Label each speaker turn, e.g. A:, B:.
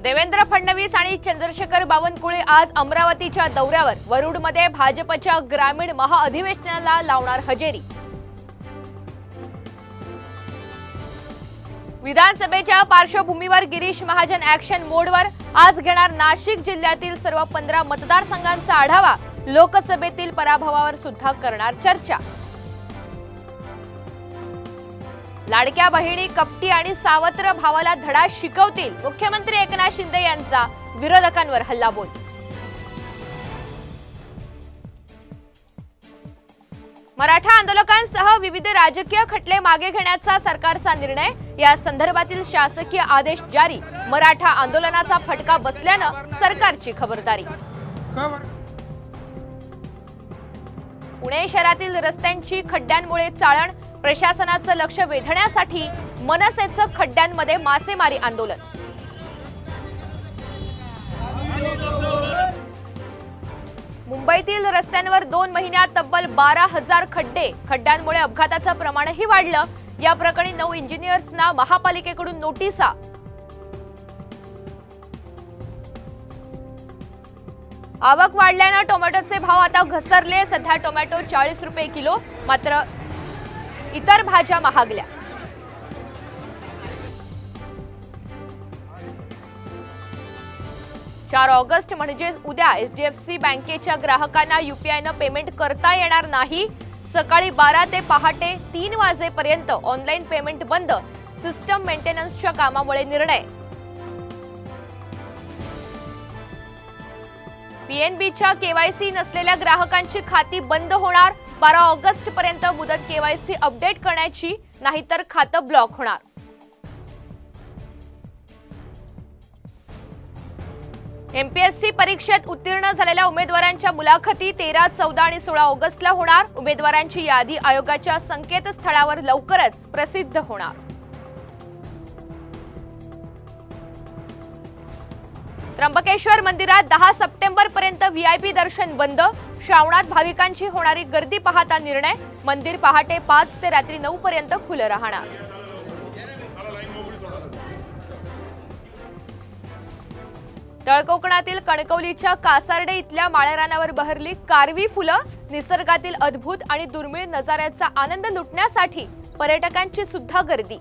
A: देवेंद्र फडणवीस आणि चंद्रशेखर बावनकुळे आज अमरावतीच्या दौऱ्यावर। वरुडमध्ये भाजपच्या ग्रामीण महाअधिवेशनाला लावणार हजेरी। विधानसभेच्या पार्श्वभूमीवर गिरीश महाजन ॲक्शन मोडवर। आज घेणार नाशिक जिल्ह्यातील सर्व 15 मतदारसंघांचा आढावा। लोकसभेतील पराभवावर सुद्धा करणार चर्चा। लाडक्या बहिणी कपटी आणि सावत्र भावाला धडा शिकवतील। मुख्यमंत्री एकनाथ शिंदे यांचा विरोधकांवर हल्लाबोल। मराठा आंदोलकांसह विविध राजकीय खटले मागे घेण्याचा सरकारचा निर्णय। या संदर्भातील शासकीय आदेश जारी। मराठा आंदोलनाचा फटका बसल्यानं सरकारची खबरदारी। पुणे शहरातील रस्त्यांची खड्ड्यांमुळे चाळण। प्रशासनाचं लक्ष वेधण्यासाठी मनसेचं खड्ड्यांमध्ये मासेमारी आंदोलन। मुंबईतील रस्त्यांवर 2 महिन्यात तब्बल 12,000 खड्डे। खड्ड्यांमुळे अपघाताचं प्रमाणही वाढलं। या प्रकरणी 9 इंजिनियर्सना महापालिकेकडून नोटिसा। आवक वाढल्यानं टोमॅटोचे भाव आता घसरले। सध्या टोमॅटो 40 रुपये किलो, मात्र इतर भाज्या महागल्या। चार ऑगस्ट म्हणजेच उद्या एचडीएफसी बँकेच्या ग्राहकांना यूपीआयनं पेमेंट करता येणार नाही। सकाळी 12 ते पहाटे 3 वाजेपर्यंत ऑनलाईन पेमेंट बंद। सिस्टम मेंटेनन्सच्या कामामुळे निर्णय। पीएनबीच्या केवायसी नसलेल्या ग्राहकांची खाती बंद होणार। 12 ऑगस्ट पर्यंत मुदत केवायसी अपडेट करण्याची, नाहीतर खातं ब्लॉक होणार। एमपीएससी परीक्षेत उत्तीर्ण झालेल्या उमेदवारांच्या मुलाखती 13, 14 आणि 16 ऑगस्टला होणार। उमेदवारांची यादी आयोगाच्या संकेतस्थळावर लवकरच प्रसिद्ध होणार। त्र्यंबकेश्वर मंदिरात 10 सप्टेंबर पर्यंत व्हीआयपी दर्शन बंद। श्रावणात भाविकांची होणारी गर्दी पाहता निर्णय। मंदिर पहाटे 5 ते रात्री 9 पर्यंत खुलं राहणार। तळकोकणातील कणकवलीच्या कासार्डे इथल्या माळरानावर बहरली कारवी फुलं। निसर्गातील अद्भुत आणि दुर्मिळ नजाऱ्याचा आनंद लुटण्यासाठी पर्यटकांची सुद्धा गर्दी।